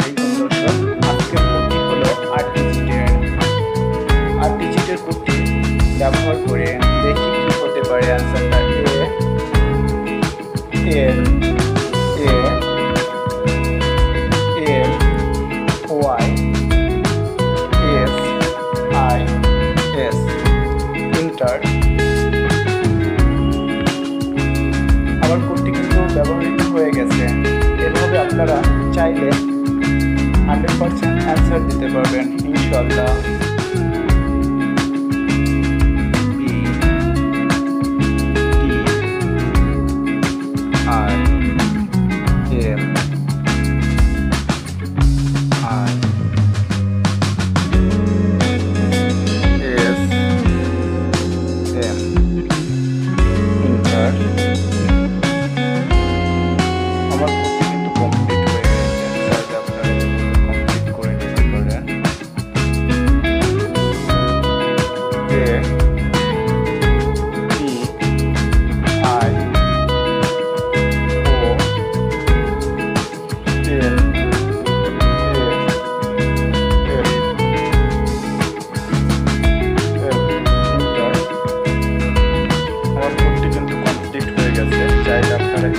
দেখুন দর্শক, আজকের কোডটি হলো আরটিজিটের কোডটি ব্যবহার করে দেখি কি হতে পারে অ্যান্সারটা। L Y S I S enter. আমার কোডটি কিন্তু ব্যবহৃত হয়ে গেছে। এভাবে আপনারা চাইলে 100% অ্যান্সার দিতে পারবেন ইনশাআল্লাহ। আমার কোডটি কিন্তু কমপ্লিট হয়ে গেছে, চাইলে আপনারা কমপ্লিট করে নিতে পারেন। আমার কোডটি কিন্তু কমপ্লিট হয়ে গেছে, চাইলে আপনারা